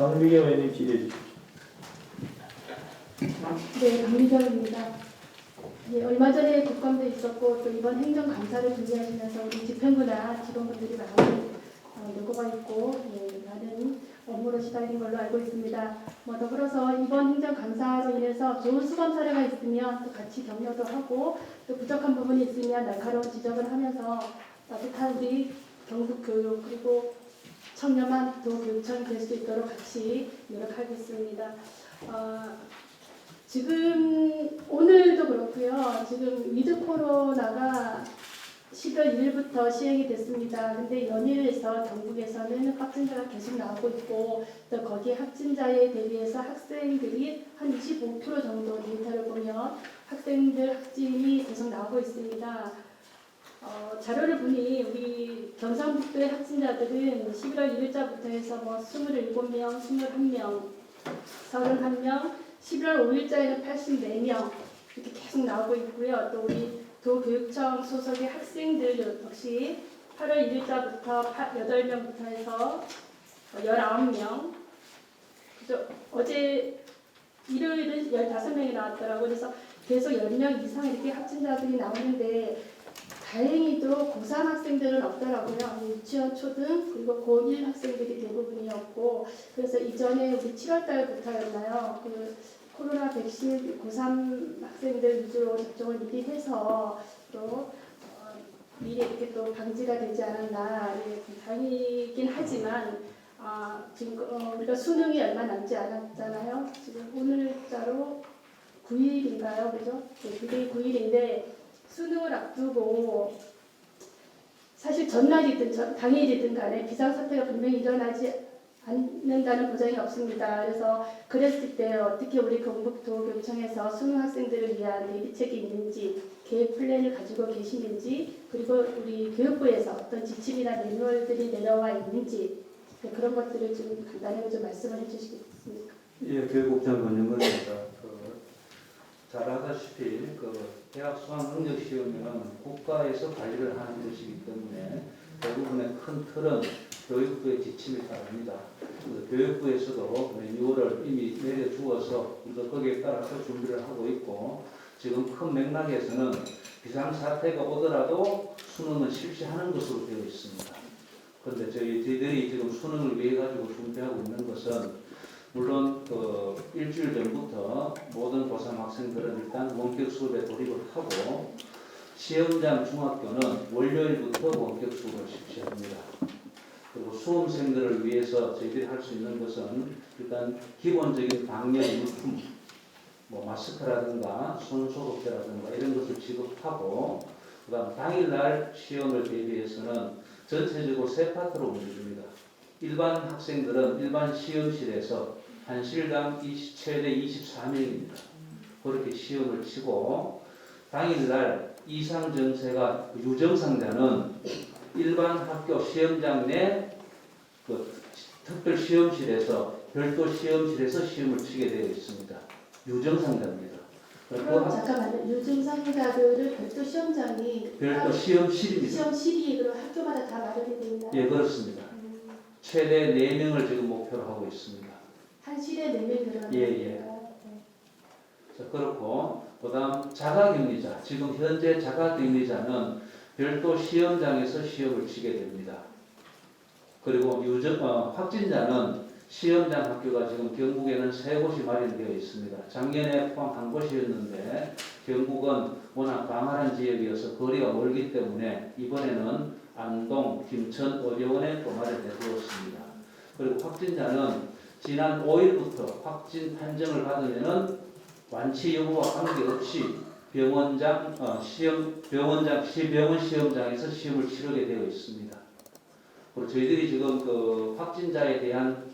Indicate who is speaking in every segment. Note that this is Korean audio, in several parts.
Speaker 1: 박미경 의원님 질의해 주십시오.
Speaker 2: 네, 박미경입니다. 예, 얼마 전에 국감도 있었고 또 이번 행정감사를 준비하시면서 우리 집행부나 직원분들이 많이 노고가 있고 많은 업무로 시달린 걸로 알고 있습니다. 더불어서 이번 행정감사로 인해서 좋은 수감 사례가 있으면 또 같이 격려도 하고 또 부족한 부분이 있으면 날카로운 지적을 하면서 따뜻한 우리 경북교육 그리고 청렴한 도교육청이 될 수 있도록 같이 노력하겠습니다. 지금 오늘도 그렇고요. 지금 위드 코로나가 10월 1일부터 시행이 됐습니다. 근데 연일에서 경북에서는 확진자가 계속 나오고 있고 또 거기에 확진자에 대비해서 학생들이 한 25% 정도 데이터를 보면 학생들 확진이 계속 나오고 있습니다. 자료를 보니 우리 경상북도의 확진자들은 11월 1일자부터 해서 27명, 21명, 31명, 11월 5일자에는 84명 이렇게 계속 나오고 있고요. 또 우리 도교육청 소속의 학생들 역시 8월 1일자부터 8명부터 해서 19명. 그죠? 어제 일요일은 15명이 나왔더라고요. 그래서 계속 10명 이상 이렇게 확진자들이 나오는데 다행히도 고3 학생들은 없더라고요. 유치원, 초등, 그리고 고1 학생들이 대부분이었고 그래서 이전에 우리 7월 달부터였나요? 그 코로나 백신 고3 학생들 위주로 접종을 미리 해서 또 미리 이렇게 또 방지가 되지 않았나 다행이긴 하지만 지금 우리가 수능이 얼마 남지 않았잖아요. 지금 오늘자로 9일인가요? 그죠? 네, 그게 9일인데 수능을 앞두고 사실 전날이든 당일이든 간에 비상사태가 분명히 일어나지 않는다는 보장이 없습니다. 그래서 그랬을 때 어떻게 우리 경북도교육청에서 수능 학생들을 위한 대비책이 있는지 계획 플랜을 가지고 계시는지 그리고 우리 교육부에서 어떤 지침이나 매뉴얼들이 내려와 있는지 그런 것들을 좀 간단하게 좀 말씀을 해주시겠습니까?
Speaker 3: 예, 교육국장 권영근입니다. 잘 아다시피 대학 수학 능력 시험은 국가에서 관리를 하는 것이기 때문에 대부분의 큰 틀은 교육부의 지침에 따릅니다. 교육부에서도 매뉴얼을 이미 내려주어서 우리도 거기에 따라서 준비를 하고 있고 지금 큰 맥락에서는 비상사태가 오더라도 수능은 실시하는 것으로 되어 있습니다. 그런데 저희들이 지금 수능을 위해 가지고 준비하고 있는 것은 물론 일주일 전부터 모든 고3 학생들은 일단 원격 수업에 돌입을 하고 시험장 중학교는 월요일부터 원격 수업을 실시합니다. 그리고 수험생들을 위해서 저희들이 할 수 있는 것은 일단 기본적인 방역 물품, 마스크라든가 손소독제라든가 이런 것을 지급하고 그다음 당일날 시험을 대비해서는 전체적으로 세 파트로 움직입니다. 일반 학생들은 일반 시험실에서 한 실당 최대 24명입니다. 그렇게 시험을 치고 당일날 이상 증세가 유증상자는 일반 학교 시험장 내 특별 시험실에서 별도 시험실에서 시험을 치게 되어 있습니다. 유증상자입니다.
Speaker 2: 그럼 잠깐만요. 유증상자들을 별도 시험장이
Speaker 3: 별도 시험실입니다.
Speaker 2: 시험실이 그럼 학교마다 다 마련이 되어 있나요?
Speaker 3: 예, 그렇습니다. 최대 4명을 지금 목표로 하고 있습니다.
Speaker 2: 한 실에 4명 들어가는
Speaker 3: 예. 자, 그렇고 그다음 자가격리자. 지금 현재 자가격리자는 별도 시험장에서 시험을 치게 됩니다. 그리고 확진자는 시험장 학교가 지금 경북에는 3곳이 마련되어 있습니다. 작년에 포함 1곳이었는데 경북은 워낙 광활한 지역이어서 거리가 멀기 때문에 이번에는 안동, 김천, 의료원에 또 마련해 두었습니다. 그리고 확진자는 지난 5일부터 확진 판정을 받으면은 완치 여부와 관계없이 병원 시험장에서 시험을 치르게 되어 있습니다. 그리고 저희들이 지금 확진자에 대한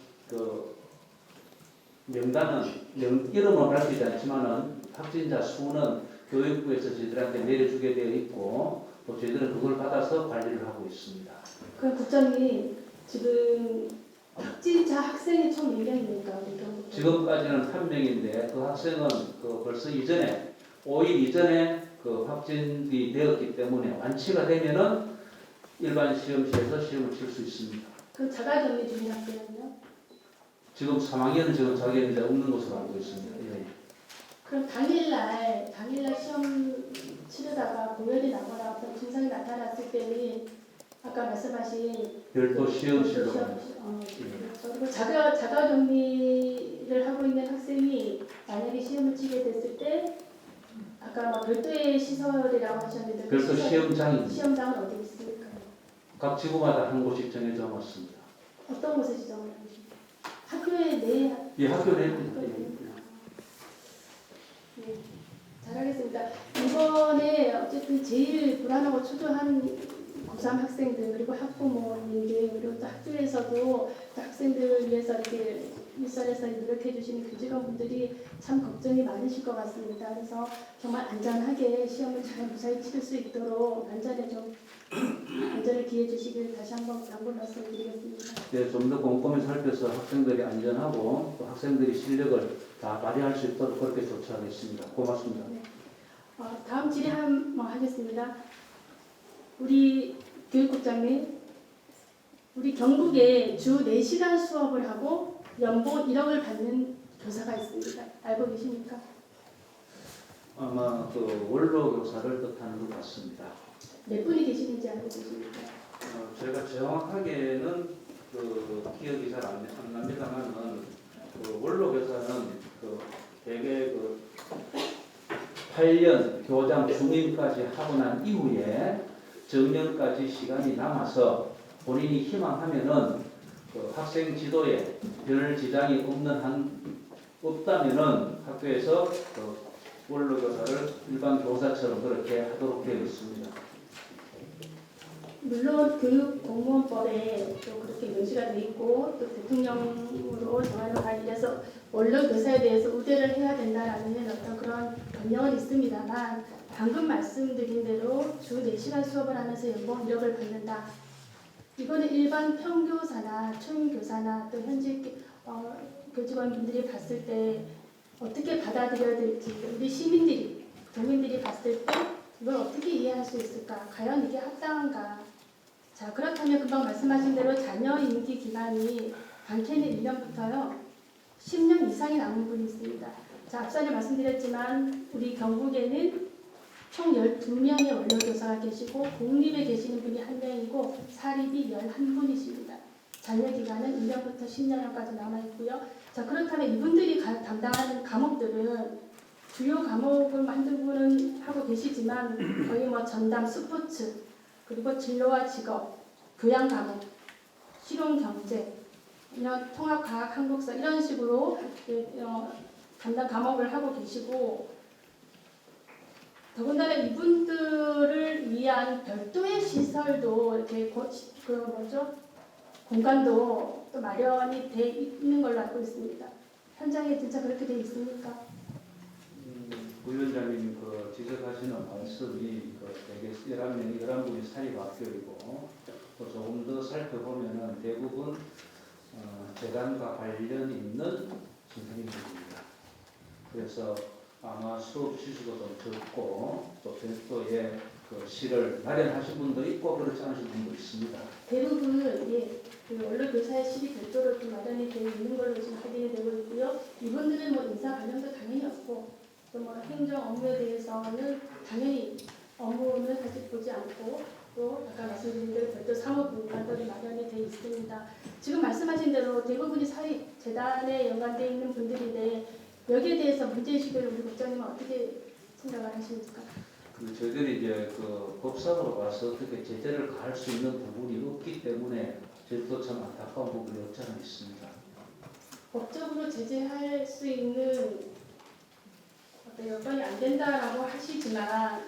Speaker 3: 명단은 이름은 밝히지 않지만은 확진자 수는 교육부에서 저희들한테 내려주게 되어 있고 또 저희들은 그걸 받아서 관리를 하고 있습니다.
Speaker 2: 그럼 국장님 지금 확진자 학생이 총 몇 명입니까?
Speaker 3: 지금까지는 1명인데 그 학생은 벌써 이전에 5일 이전에 확진이 되었기 때문에 완치가 되면은 일반 시험실에서 시험을 칠 수 있습니다.
Speaker 2: 그 자가격리 중인 학생은요?
Speaker 3: 지금 3학년은 지금 자기는 이제 없는 것으로 알고 있습니다. 예.
Speaker 2: 그럼 당일날 시험 치르다가 고열이 나거나 어떤 증상이 나타났을 때는 아까 말씀하신
Speaker 3: 별도 시험실로
Speaker 2: 시험,
Speaker 3: 갑니다.
Speaker 2: 그렇죠. 그리고 자가 격리를 하고 있는 학생이 만약에 시험을 치게 됐을 때 아까 뭐 별도의 시설이라고 하셨는데 그
Speaker 3: 별도 시험장입니다.
Speaker 2: 시험장은 어디 있습니까?
Speaker 3: 각 지구마다 한 곳씩 정해져 왔습니다.
Speaker 2: 어떤 곳에 지정을 하십니까? 학교에 내
Speaker 3: 이 학교 내입니다.
Speaker 2: 네, 잘하겠습니다. 이번에 어쨌든 제일 불안하고 초조한 고3 학생들 그리고 학부모님들 그리고 또 학교에서도 또 학생들을 위해서 이렇게 일선에서 노력해 주시는 교직원분들이 참 걱정이 많으실 것 같습니다. 그래서 정말 안전하게 시험을 잘 무사히 치를 수 있도록 안전을 기해 주시길 다시 한번 당부 말씀드리겠습니다.
Speaker 3: 네, 좀 더 꼼꼼히 살펴서 학생들이 안전하고 또 학생들이 실력을 다 발휘할 수 있도록 그렇게 조치하겠습니다. 고맙습니다.
Speaker 2: 네. 다음 질의 하겠습니다. 우리 교육국장님, 우리 경북에 주 4시간 수업을 하고 연봉 1억을 받는 교사가 있습니다. 알고 계십니까?
Speaker 3: 아마 그 원로 교사를 뜻하는 것 같습니다.
Speaker 2: 몇 분이 계시는지 알고 계십니까?
Speaker 3: 제가 정확하게는 그 기억이 잘 안 납니다만은 그 원로 교사는 그 대개 그 8년 교장 중임까지 하고 난 이후에 정년까지 시간이 남아서 본인이 희망하면은 그 학생 지도에 별 지장이 없다면은 학교에서 그 원로 교사를 일반 교사처럼 그렇게 하도록 되어 있습니다.
Speaker 2: 물론 교육공무원법에 또 그렇게 명시가 돼 있고 또 대통령으로 정하는 관련해서 원로 교사에 대해서 우대를 해야 된다라는 어떤 그런 변명은 있습니다만 방금 말씀드린 대로 주 4시간 수업을 하면서 연봉 1억을 받는다. 이거는 일반 평교사나 초임교사나 또 현직 교직원분들이 봤을 때 어떻게 받아들여야 될지 우리 시민들이 국민들이 봤을 때 이걸 어떻게 이해할 수 있을까? 과연 이게 합당한가? 자, 그렇다면 금방 말씀하신 대로 자녀 임기 기간이 많게는 1년부터요 10년 이상이 남은 분이 있습니다. 자, 앞전에 말씀드렸지만 우리 경북에는 총 12명의 원로교사가 계시고 공립에 계시는 분이 1명이고 사립이 11분이십니다. 자녀 기간은 1년부터 10년까지 남아있고요. 자, 그렇다면 이분들이 담당하는 과목들은 주요 과목을 한두 분은 하고 계시지만 거의 뭐 전담 스포츠 그리고 진로와 직업, 교양 과목, 실용 경제, 이런 통합 과학 한국사 이런 식으로 담당 과목을 하고 계시고 더군다나 이분들을 위한 별도의 시설도 이렇게 공간도 또 마련이 돼 있는 걸로 알고 있습니다. 현장에 진짜 그렇게 돼 있습니까?
Speaker 3: 부위원장님 그 지적하시는 말씀이 그 되게 11분이 사립학교이고 또 조금 더 살펴보면은 대부분 재단과 관련 있는 선생님들입니다. 그래서 아마 수업 시수도 좀 적고 또 별도의 그 실을 마련하신 분도 있고 그렇지 않으신 분도 있습니다.
Speaker 2: 대부분 그 원로 교사의 실이 별도로 좀 마련이 되어 있는 걸로 지금 확인이 되고 있고요. 이분들은 뭐 인사 관련도 당연히 없고 또 뭐 행정 업무에 대해서는 당연히 업무는 아직 보지 않고 또 아까 말씀드린 대로 별도 사무분과도 마련이 되어 있습니다. 지금 말씀하신 대로 대부분이 사립 재단에 연관되어 있는 분들인데 여기에 대해서 문제의식을 우리 국장님은 어떻게 생각을 하십니까?
Speaker 3: 저희들이 이제 그 법상으로 봐서 어떻게 제재를 가할 수 있는 부분이 없기 때문에 저희도 참 안타까운 부분이 없지 않아 있습니다.
Speaker 2: 법적으로 제재할 수 있는 어떤 여건이 안 된다라고 하시지만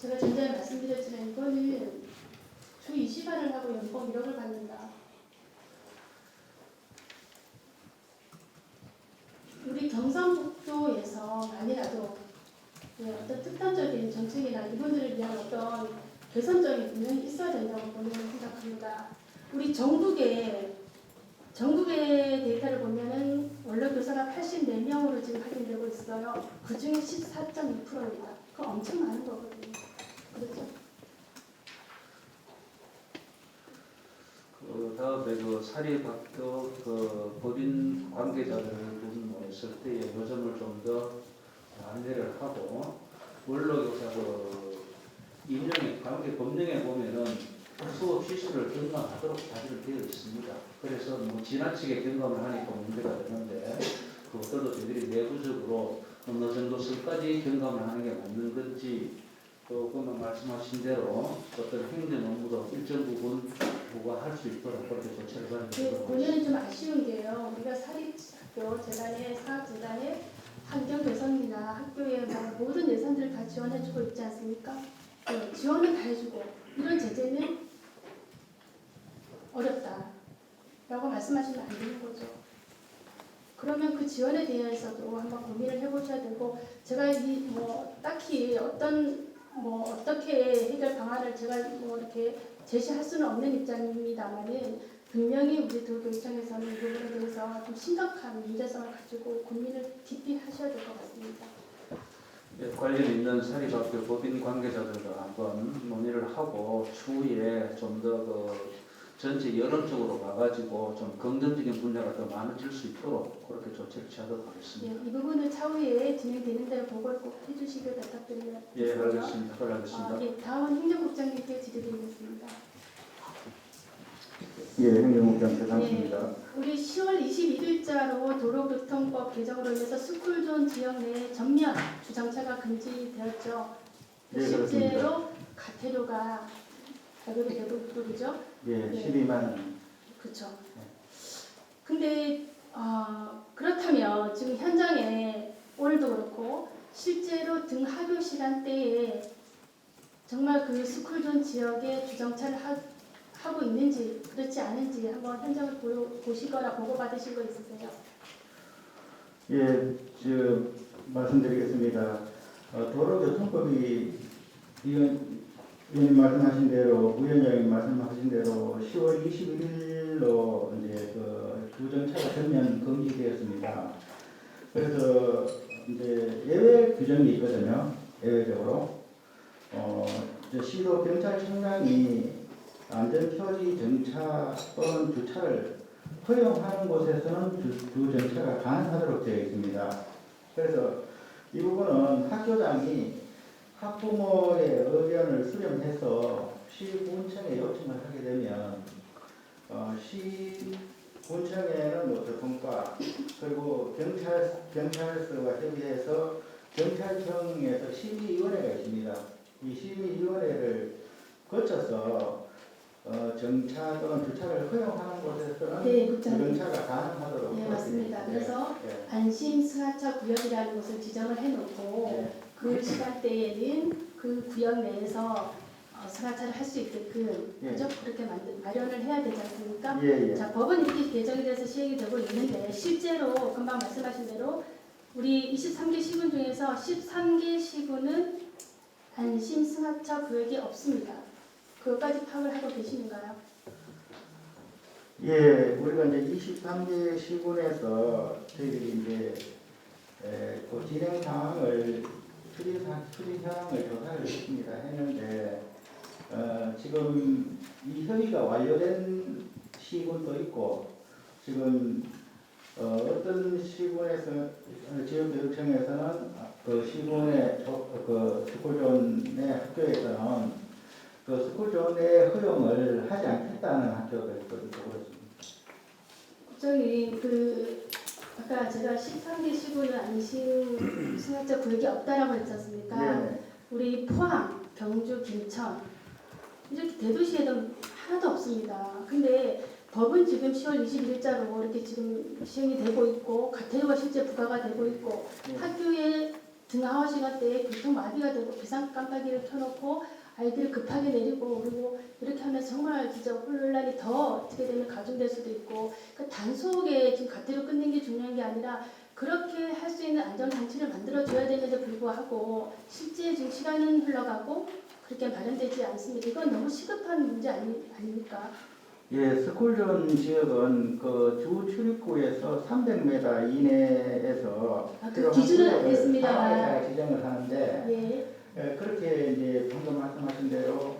Speaker 2: 제가 전에 말씀드렸지만 이거는 주 20시간을 하고 연봉 1억을 받는다. 우리 경상북도에서 만이라도 어떤 특단적인 정책이나 이분들을 위한 어떤 개선적인 부분이 있어야 된다고 보는 생각합니다. 우리 전국의 데이터를 보면은 원로 교사가 84명으로 지금 확인되고 있어요. 그 중에 14.2%입니다. 그거 엄청 많은 거거든요. 그렇죠?
Speaker 3: 그 다음에 그 사립학교 그 법인 관계자들 모였을 때에 요점을 좀 더 안내를 하고 원로교사 임명의 관계 법령에 보면은 수업 실시를 경감하도록 다지를 되어 있습니다. 그래서 뭐 지나치게 경감을 하니까 문제가 되는데 그것들도 저희들이 내부적으로 어느 정도 선까지 경감을 하는 게 맞는 건지 또 그만 말씀하신 대로 어떤 행정 업무도 일정 부분 부과할 수 있도록 그렇게 조치를
Speaker 2: 그
Speaker 3: 받는
Speaker 2: 본인은 좀 아쉬운 게요. 우리가 사립학교 재단에 사업재단에 환경 개선이나 학교의 뭐 모든 예산들을 다 지원해주고 있지 않습니까? 네, 지원은 다 해주고 이런 제재는 어렵다라고 말씀하시면 안 되는 거죠. 그러면 그 지원에 대해서도 한번 고민을 해보셔야 되고 제가 이 뭐 딱히 어떻게 해결 방안을 제가 뭐 이렇게 제시할 수는 없는 입장입니다만은 분명히 우리 도교육청에서는 이 부분에 대해서 좀 심각한 문제성을 가지고 고민을 깊이 하셔야 될 것 같습니다.
Speaker 3: 예, 관련 있는 사립학교 법인 관계자들과 한번 논의를 하고 추후에 좀 더 전체 여론적으로 봐가지고 좀 긍정적인 분야가 더 많아질 수 있도록 그렇게 조치를 취하도록 하겠습니다.
Speaker 2: 이 부분은 차후에 진행되는 대로 보고를 꼭 해주시길 부탁드립니다.
Speaker 3: 예, 알겠습니다. 그러겠습니다.
Speaker 2: 다음은 행정국장님께 질의드리겠습니다.
Speaker 1: 예, 행정국장 최상수입니다.
Speaker 2: 우리 10월 21일자로 도로교통법 개정으로 인해서 스쿨존 지역 내 전면 주정차가 금지되었죠.
Speaker 1: 예,
Speaker 2: 실제로 가태료가 가격이 대부분이죠.
Speaker 1: 예,
Speaker 2: 예.
Speaker 1: 12만 원.
Speaker 2: 그렇죠. 근데 그렇다면 지금 현장에 오늘도 그렇고 실제로 등하교 시간대에 정말 그 스쿨존 지역에 주정차를 하고 있는지 그렇지 않은지 한번 현장을 보시거나 보고받으신 거 있으세요?
Speaker 1: 예, 말씀드리겠습니다. 도로교통법이 위원님 말씀하신 대로, 부위원장님 말씀하신 대로 10월 21일로 이제 그 주정차가 전면 금지되었습니다. 그래서 이제 예외 규정이 있거든요. 예외적으로 시도 경찰청장이 안전표지 정차 또는 주차를 허용하는 곳에서는 주정차가 가능하도록 되어 있습니다. 그래서 이 부분은 학교장이 학부모의 의견을 수렴해서 시군청에 요청을 하게 되면 시군청에는 뭐 교통과 그리고 경찰서와 협의해서 경찰청에서 심의위원회가 있습니다. 이 심의위원회를 거쳐서 정차 또는 주차를 허용하는 곳에서는
Speaker 2: 네, 국장님.
Speaker 1: 주정차가 가능하도록
Speaker 2: 네, 맞습니다. 그래서
Speaker 1: 네.
Speaker 2: 안심 승하차 구역이라는 곳을 지정을 해놓고
Speaker 1: 네.
Speaker 2: 그 시간대에는 그 구역 내에서 승하차를 할 수 있게끔
Speaker 1: 예.
Speaker 2: 그죠? 그렇게 마련을 해야 되지 않습니까?
Speaker 1: 예, 예.
Speaker 2: 자, 법은 이렇게 개정이 돼서 시행이 되고 있는데 실제로 금방 말씀하신 대로 우리 23개 시군 중에서 13개 시군은 안심 승하차 구역이 없습니다. 그것까지 파악을 하고 계시는가요?
Speaker 1: 예, 우리가 이제 23개 시군에서 저희들이 이제 그 진행 상황을 추진 상황을 조사를 했는데 지금 이 협의가 완료된 시군도 있고 지금 어떤 시군에서 지역교육청에서는 그 시군의 그 스쿨존의 학교에서는 그 스쿨존의 허용을 하지 않겠다는 학교가 있거든요.
Speaker 2: 국장님, 아까 제가 13개 시군은 안심 승하차 구역이 없다라고 했지 않습니까?
Speaker 1: 네.
Speaker 2: 우리 포항, 경주, 김천 이렇게 대도시에는 하나도 없습니다. 근데 법은 지금 10월 21일자로 이렇게 지금 시행이 되고 있고 가태료가 실제 부과가 되고 있고
Speaker 1: 네.
Speaker 2: 학교에 등하원 시간대에 교통 마비가 되고 비상 깜빡이를 켜놓고 아이들을 급하게 내리고 그리고 이렇게 하면 정말 진짜 혼란이 더 어떻게 되면 가중될 수도 있고 그 단속에 지금 가태료 끊는 게 중요한 게 아니라 그렇게 할 수 있는 안전장치를 만들어줘야 되는데 불구하고 실제 지금 시간은 흘러가고 그렇게 마련되지 않습니다. 이건 너무 시급한 문제 아닙니까?
Speaker 1: 예, 스쿨존 지역은 그 주 출입구에서 300m 이내에서
Speaker 2: 그 기준은 알겠습니다만.
Speaker 1: 상하에다가 지정을 하는데
Speaker 2: 예.
Speaker 1: 그렇게 이제 방금 말씀하신 대로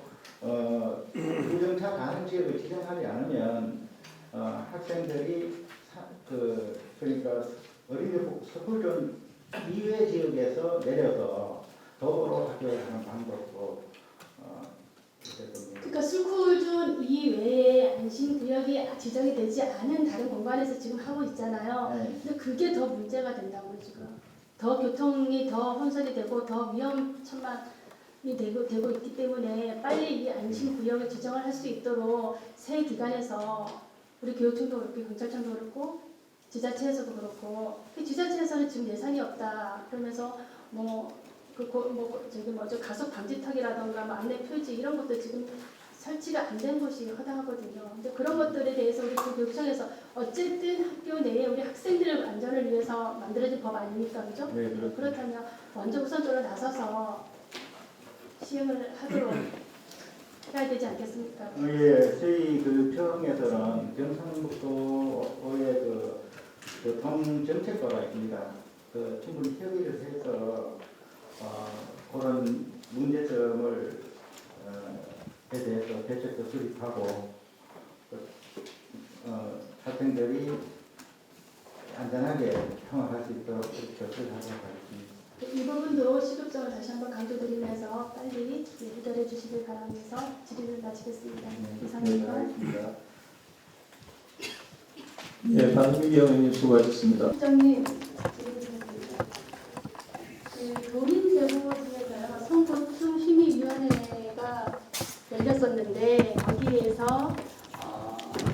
Speaker 1: 주정차 가능 지역을 지정하지 않으면 학생들이 그 그러니까 어린이 스쿨존 이외 지역에서 내려서 도보로 학교를 하는 방법도 있었습니다.
Speaker 2: 그러니까 스쿨존 이외에 안심구역이 지정이 되지 않은 다른 공간에서 지금 하고 있잖아요.
Speaker 1: 네.
Speaker 2: 근데 그게 더 문제가 된다고 지금. 더 교통이 더 혼선이 되고 더 위험천만이 되고 있기 때문에 빨리 이 안심구역을 지정을 할 수 있도록 새 기관에서 우리 교육청도 그렇고 경찰청도 그렇고 지자체에서도 그렇고 지자체에서는 지금 예산이 없다 그러면서 가속 방지턱이라던가 뭐 안내 표지 이런 것도 지금 설치가 안 된 곳이 허다하거든요. 근데 그런 것들에 대해서 우리 교육청에서 어쨌든 학교 내에 우리 학생들의 안전을 위해서 만들어진 법 아닙니까, 그죠?
Speaker 1: 네, 그렇습니다.
Speaker 2: 그렇다면 먼저 우선적으로 나서서 시행을 하도록 해야 되지 않겠습니까?
Speaker 1: 예, 저희 교육청에서는 경상북도의 그 동정책과가 있습니다. 충분히 협의를 해서 그런 문제점을 대해서 대책도 수립하고 학생들이 안전하게 통학할 수 있도록 그렇게 하도록 하겠습니다.
Speaker 2: 이 부분도 시급적으로 다시 한번 강조드리면서 빨리 해결해 주시길 바라면서 질의를 마치겠습니다. 이상입니다.
Speaker 1: 알겠습니다.
Speaker 4: 네, 박민기 의원님 수고하셨습니다.
Speaker 2: 국장님, 그 교민대보에서요 성보충심의위원회가 열렸었는데 거기에서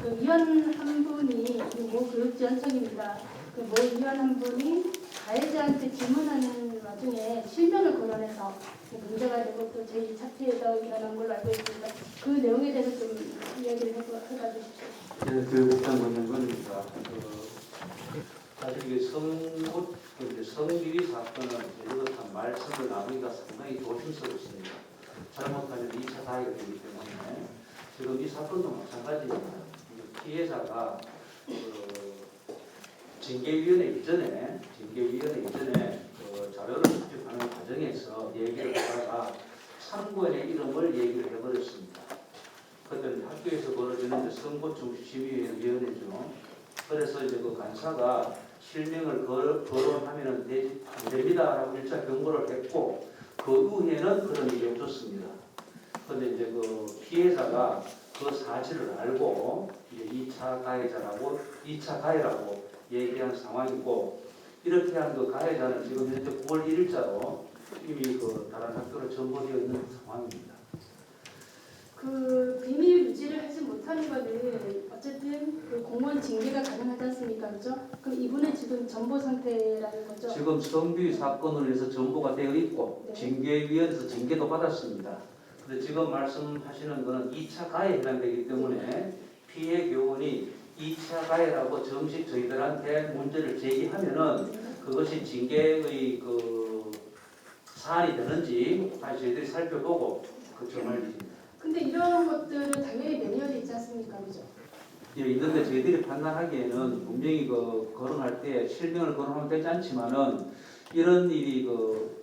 Speaker 2: 그 위원 한 분이 모 교육지원청입니다. 그 모 위원 한 분이 가해자한테 질문하는 와중에 실명을 거론해서 문제가 되고 또 제2차 피해가 일어난 걸로 알고 있습니다. 그 내용에 대해서 좀 이야기를 해봐 주십시오.
Speaker 3: 교육부장 권영근입니다. 사실 이게 성비리 사건은 이렇듯한 말씀을 나누기가 상당히 조심스럽습니다. 잘못하면 2차 가해가 되기 때문에 지금 이 사건도 마찬가지입니다. 피해자가 징계위원회 이전에 자료를 수집하는 과정에서 얘기를 하다가 참고인의 이름을 얘기를 해버렸습니다. 그때 학교에서 벌어지는 선거중심위원회죠. 그래서 이제 그 간사가 실명을 거론하면 안 됩니다라고 일차 경고를 했고 그 이후에는 그런 일이 없었습니다. 그런데 이제 그 피해자가 그 사실을 알고 이제 2차 가해라고 얘기한 상황이고 이렇게 한 그 가해자는 지금 현재 9월 1일자로 이미 그 다른 학교로 전보되어 있는 상황입니다.
Speaker 2: 그 비밀 유지를 하지 못하는 거는 어쨌든 그 공무원 징계가 가능하지 않습니까, 그죠? 그럼 이분은 지금 전보 상태라는 거죠?
Speaker 3: 지금 성비위 사건으로 해서 전보가 되어 있고
Speaker 2: 네.
Speaker 3: 징계위원회에서 징계도 받았습니다. 근데 지금 말씀하시는 것은 2차 가해에 해당되기 때문에 피해 교원이 2차 가해라고 정식 저희들한테 문제를 제기하면은 그것이 징계의 그 사안이 되는지 다시 저희들이 살펴보고 그 정할 일입니다.
Speaker 2: 근데 이런 것들은 당연히 매뉴얼이 있지 않습니까, 그죠?
Speaker 3: 예, 있는데 저희들이 판단하기에는 분명히 그 거론할 때 실명을 거론하면 되지 않지만은 이런 일이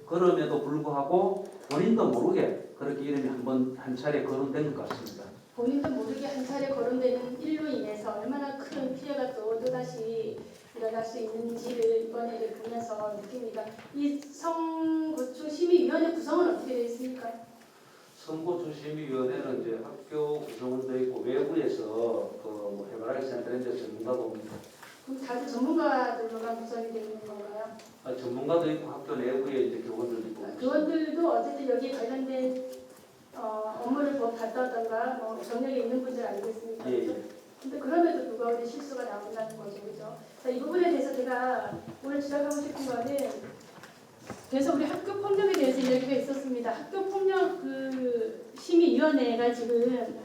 Speaker 3: 그럼에도 불구하고 본인도 모르게 그렇게 이름이 한 차례 거론된 것 같습니다.
Speaker 2: 본인도 모르게 한 차례 거론되는 일로 인해서 얼마나 큰 피해가 또다시 일어날 수 있는지를 이번에 보면서 느낍니다. 이 성보충심의위원회 구성은 어떻게 되어 있습니까?
Speaker 3: 선거중심위원회는 이제 학교 구성원도 있고 외부에서 그 해바라기 센터인데 전문가도 옵니다.
Speaker 2: 그럼 다들 전문가들로만 구성이 되어 있는 건가요?
Speaker 3: 전문가도 있고 학교 내부에 이제 교원들도 있고.
Speaker 2: 교원들도 어쨌든 여기에 관련된 업무를 봤다던가 경력이 있는 분들 아니겠습니까?
Speaker 3: 예, 예.
Speaker 2: 근데 그럼에도 불구하고 실수가 나온다는 거죠, 그죠? 자, 이 부분에 대해서 제가 오늘 지적하고 싶은 거는 그래서 우리 학교 폭력에 대해서 이야기가 있었습니다. 학교 폭력 그 심의위원회가 지금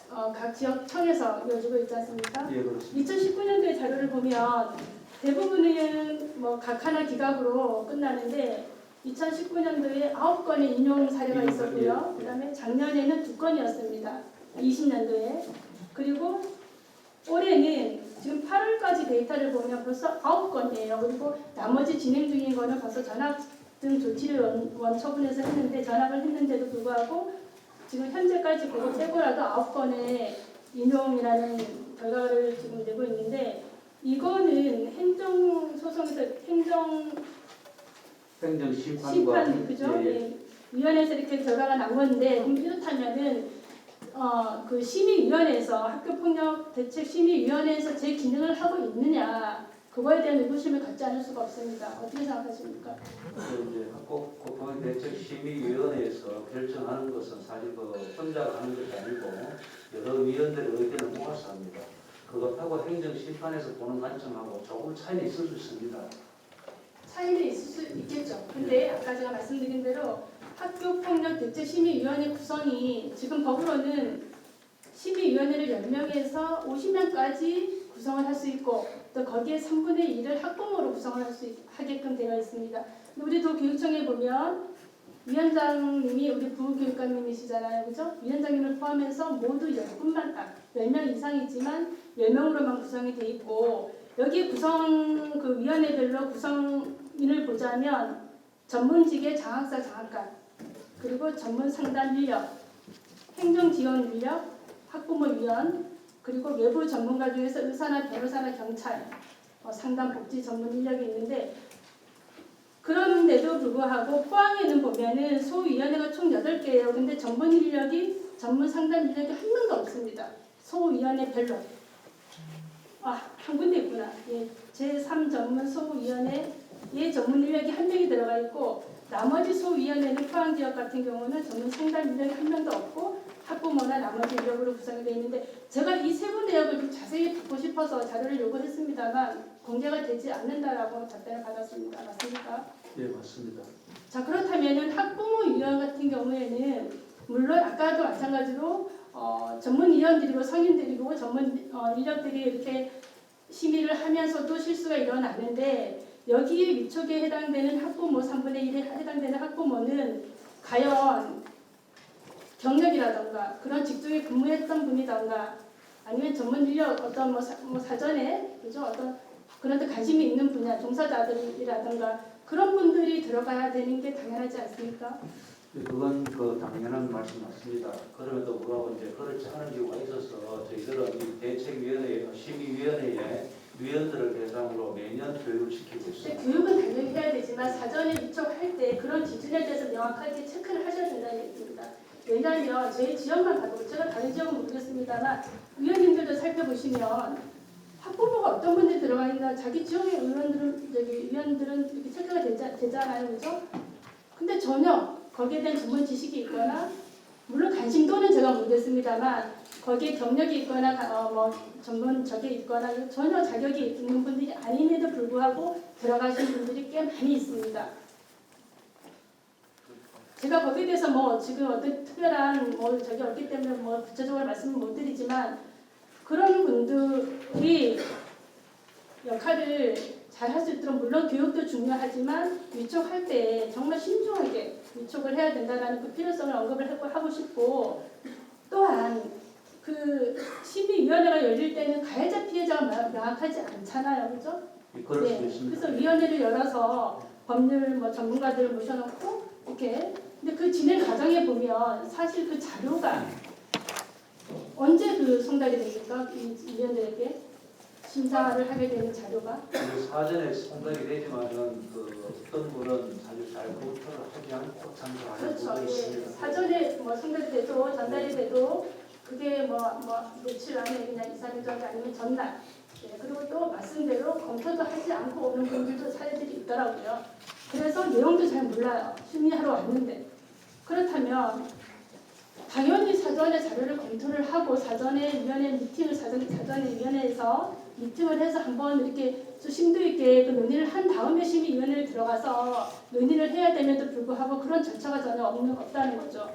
Speaker 2: 각 지역청에서 이루어지고 있지 않습니까?
Speaker 3: 예, 그렇습니다.
Speaker 2: 2019년도의 자료를 보면 대부분은 각 하나 기각으로 끝나는데 2019년도에 9건의 인용 사례가 있었고요. 그다음에 작년에는 2건이었습니다. 20년도에. 그리고 올해는 지금 8월까지 데이터를 보면 벌써 9건이에요. 그리고 나머지 진행 중인 거는 벌써 전학 등 조치를 원처분해서 했는데 전학을 했는데도 불구하고 지금 현재까지 그거 빼고라도 9건의 인용이라는 결과를 지금 내고 있는데 이거는 행정
Speaker 3: 행정심판과
Speaker 2: 심판 그죠?
Speaker 3: 예, 예.
Speaker 2: 예. 위원회에서 이렇게 결과가 난 건데 그럼 이렇다면은 그 심의위원회에서 학교폭력대책심의위원회에서 제 기능을 하고 있느냐 그거에 대한 의구심을 갖지 않을 수가 없습니다. 어떻게 생각하십니까?
Speaker 3: 이제 학교폭력대책심의위원회에서 결정하는 것은 사실 혼자 하는 것이 아니고 여러 위원들의 의견을 모아서 합니다. 그것하고 행정심판에서 보는 관점하고 조금 차이는 있을 수 있습니다.
Speaker 2: 차이는 있을 수 있겠죠. 근데 아까 제가 말씀드린 대로 학교폭력대책심의위원회 구성이 지금 법으로는 심의위원회를 10명에서 50명까지 구성을 할 수 있고 또 거기에 3분의 1을 학부모로 구성을 하게끔 되어 있습니다. 우리 도교육청에 보면 위원장님이 우리 부교육감님이시잖아요. 그죠? 위원장님을 포함해서 모두 10분만 딱 10명 이상이지만 10명으로만 구성이 돼 있고 여기 구성 그 위원회별로 구성인을 보자면 전문직의 장학사 장학관 그리고 전문 상담 인력, 행정 지원 인력, 학부모 위원 그리고 외부 전문가 중에서 의사나 변호사나 경찰, 상담 복지 전문 인력이 있는데 그런데도 불구하고 포항에는 보면은 소위원회가 총 8개예요. 근데 전문 인력이 전문 상담 인력이 한 명도 없습니다. 소위원회 별로. 한 군데 있구나. 예, 제3 전문 소위원회에 전문 인력이 한 명이 들어가 있고 나머지 소위원회는 포항 지역 같은 경우는 전문 상담 인력이 한 명도 없고 학부모나 나머지 인력으로 구성이 되어 있는데 제가 이 세부 내역을 좀 자세히 듣고 싶어서 자료를 요구했습니다만 공개가 되지 않는다라고 답변을 받았습니다. 맞습니까?
Speaker 3: 예, 맞습니다.
Speaker 2: 자 그렇다면은 학부모위원 같은 경우에는 물론 아까도 마찬가지로 전문위원들이고 성인들이고 전문 인력들이 이렇게 심의를 하면서도 실수가 일어나는데 여기에 위촉에 해당되는 학부모 3분의 1에 해당되는 학부모는 과연 경력이라던가 그런 직종에 근무했던 분이던가 아니면 전문 인력 어떤 뭐 사전에 그죠 어떤 그런 데 관심이 있는 분야 종사자들이라던가 그런 분들이 들어가야 되는 게 당연하지 않습니까?
Speaker 3: 그건 당연한 말씀 맞습니다. 그럼에도 불구하고 이제 그렇지 않은 경우가 있어서 저희들은 이 대책위원회, 심의위원회에 위원들을 대상으로 매년 교육을 시키고 있습니다.
Speaker 2: 교육은 당연히 해야 되지만 사전에 위촉할 때 그런 기준에 대해서 명확하게 체크를 하셔야 된다는 얘기입니다. 왜냐하면 저희 지역만 봐도 제가 다른 지역은 모르겠습니다만 위원님들도 살펴보시면 학부모가 어떤 분들이 들어가 있나 자기 지역의 위원들은 이렇게 체크가 되잖아요. 그죠? 근데 전혀 거기에 대한 전문 지식이 있거나 물론 관심도는 제가 모르겠습니다만 거기에 경력이 있거나 전문 적이 있거나 전혀 자격이 있는 분들이 아님에도 불구하고 들어가신 분들이 꽤 많이 있습니다. 제가 거기에 대해서 지금 어떤 특별한 적이 없기 때문에 구체적으로 말씀을 못 드리지만 그런 분들이 역할을 잘 할 수 있도록 물론 교육도 중요하지만 위촉할 때 정말 신중하게 위촉을 해야 된다는 그 필요성을 언급을 하고 싶고 또한 그 심의위원회가 열릴 때는 가해자 피해자가 명확하지 않잖아요. 그죠?
Speaker 3: 그럴 수 있습니다.
Speaker 2: 그래서 위원회를 열어서 법률 전문가들을 모셔놓고 이렇게 근데 그 진행 과정에 보면 사실 그 자료가 언제 송달이 됩니까? 이 위원들에게 심사를 하게 되는 자료가
Speaker 3: 사전에 송달이 되지만은 어떤 분은 사실 잘 검토를 하지 않고 참조하는
Speaker 2: 그렇죠.
Speaker 3: 부분이
Speaker 2: 예.
Speaker 3: 있습니다.
Speaker 2: 사전에 송달이 돼도 전달이 돼도 그게 며칠 안에 그냥 2, 3일 전에 아니면 전날 그리고 또 말씀대로 검토도 하지 않고 오는 분들도 사례들이 있더라고요. 그래서 내용도 잘 몰라요. 심의하러 왔는데 그렇다면 당연히 사전에 자료를 검토를 하고 사전에 위원회 미팅을 사전에 위원회에서 미팅을 해서 한번 이렇게 심도 있게 그 논의를 한 다음에 심의위원회를 들어가서 논의를 해야 됨에도 불구하고 그런 절차가 전혀 없다는 거죠.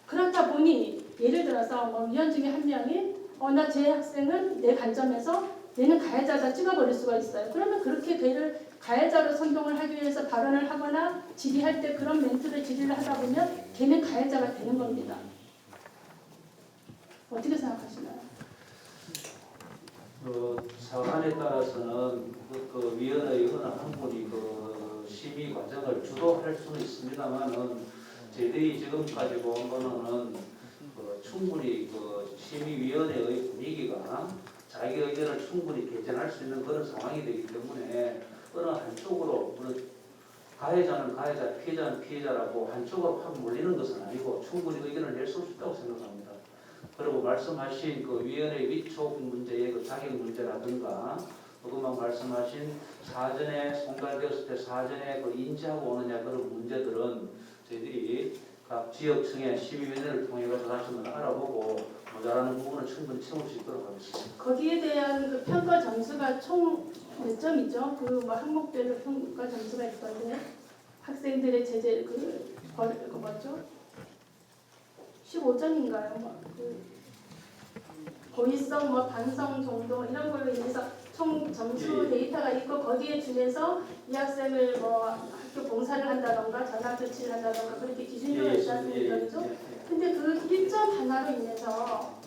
Speaker 2: 그렇다 보니 예를 들어서 위원 중에 한 명이 나 제 학생은 내 관점에서 얘는 가해자다 찍어버릴 수가 있어요. 그러면 그렇게 걔를 가해자로 선동을 하기 위해서 발언을 하거나 질의할 때 그런 멘트를 질의를 하다 보면 걔는 가해자가 되는 겁니다. 어떻게 생각하시나요?
Speaker 3: 사안에 따라서는 위원회 어느 한 분이 심의 과정을 주도할 수는 있습니다만은 저희들이 지금까지 본 거는 충분히 심의위원회의 분위기가 자기 의견을 충분히 개진할 수 있는 그런 상황이 되기 때문에 어느 한쪽으로 가해자는 가해자, 피해자는 피해자라고 한쪽으로 확 몰리는 것은 아니고 충분히 의견을 낼 수 있다고 생각합니다. 그리고 말씀하신 그 위원회 위촉 문제의 그 자격 문제라든가 그것만 말씀하신 사전에 송달되었을 때 사전에 그 인지하고 오느냐 그런 문제들은 저희들이 각 지역청의 시민위원회를 통해 가지고 다시 한번 알아보고 모자라는 부분은 충분히 채울 수 있도록 하겠습니다.
Speaker 2: 거기에 대한 그 평가 점수가 총 몇 점이죠? 그 뭐 항목별로 평가 점수가 있던데 학생들의 제재 그 뭐죠? 15점인가요? 그 고의성, 뭐 반성 정도 이런 걸로 인해서 총 점수 데이터가 있고 거기에 중에서 이 학생을 뭐 학교 봉사를 한다던가 전학 조치를 한다던가 그렇게 기준으로 있지 않습니까? 그죠? 근데 그 1점 하나로 인해서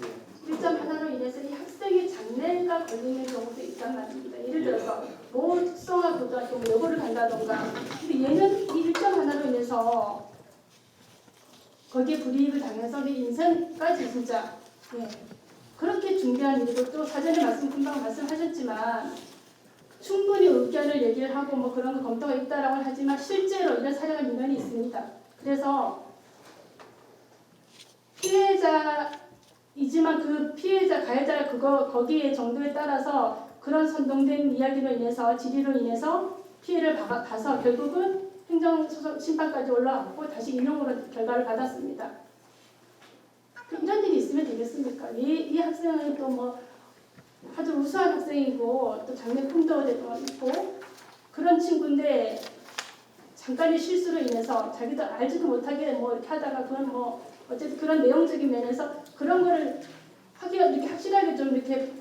Speaker 2: 이 학생의 장래가 걸리는 경우도 있단 말입니다. 예를 들어서 모 특성화 고등학교 여고를 간다던가 근데 얘는 이 1점 하나로 인해서 거기에 불이익을 당해서 내 인생까지 진짜 그렇게 중요한 일이고 또 사전에 금방 말씀하셨지만 충분히 의견을 얘기를 하고 뭐 그런 거 검토가 있다라고 하지만 실제로 이런 사례가 민원이 있습니다. 그래서 피해자이지만 그 피해자 가해자 거기에 정도에 따라서 그런 선동된 이야기로 인해서 질의로 인해서 피해를 봐서 결국은 행정소송 심판까지 올라왔고 다시 인용으로 결과를 받았습니다. 이런 일이 있으면 되겠습니까? 이 학생은 또 뭐 아주 우수한 학생이고 또 장래 꿈도 있고 그런 친구인데 잠깐의 실수로 인해서 자기도 알지도 못하게 뭐 이렇게 하다가 그건 뭐 어쨌든 그런 내용적인 면에서 그런 거를 하기가 이렇게 확실하게 좀 이렇게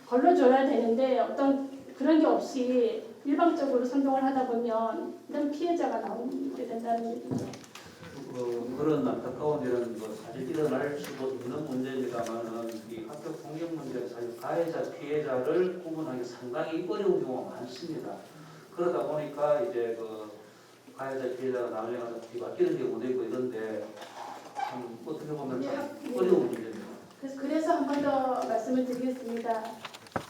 Speaker 2: 걸러줘야 되는데 어떤 그런 게 없이 일방적으로 선동을 하다 보면 이런 피해자가 나오게 된다는 얘기죠.
Speaker 3: 그런 안타까운 일은 뭐 사실 일어날 수도 있는 문제입니다만은 이 학교 폭력 문제는 사실 가해자, 피해자를 구분하기 상당히 어려운 경우가 많습니다. 그러다 보니까 이제 그 가해자, 피해자가 나중에 가서 뒤바뀌는 경우도 있고 이런데 참 어떻게 보면 참 어려운 문제입니다.
Speaker 2: 그래서 한 번 더 말씀을 드리겠습니다.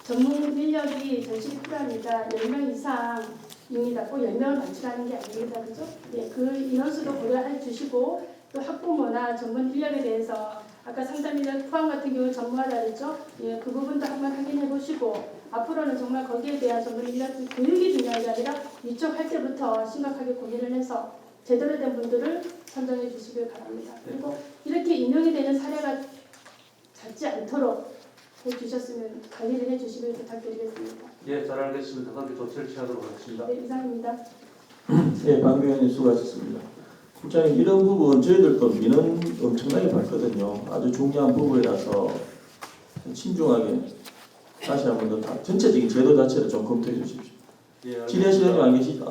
Speaker 2: 전문 인력이 전시 필요합니다. 10명 이상입니다. 꼭 10명을 맞추라는 게 아닙니다. 그죠? 그 인원수도 고려해 주시고 또 학부모나 전문 인력에 대해서 아까 상담 인력 포함 같은 경우 전무하다 그랬죠? 그 부분도 한번 확인해 보시고 앞으로는 정말 거기에 대한 전문 인력 교육이 중요한 게 아니라 위촉할 때부터 심각하게 고민을 해서 제대로 된 분들을 선정해 주시길 바랍니다. 그리고 이렇게 인용이 되는 사례가 잦지 않도록 해주셨으면 관리를 해주시길 부탁드리겠습니다.
Speaker 3: 예, 잘 알겠습니다. 그렇게 조치를 취하도록 하겠습니다.
Speaker 2: 네, 이상입니다.
Speaker 4: 네, 박 위원님 수고하셨습니다. 국장님 이런 부분 저희들도 민원 엄청나게 받거든요. 아주 중요한 부분이라서 신중하게 다시 한 번 더 전체적인 제도 자체를 좀 검토해 주십시오.
Speaker 3: 예,
Speaker 4: 진행 시간이 안 계시다.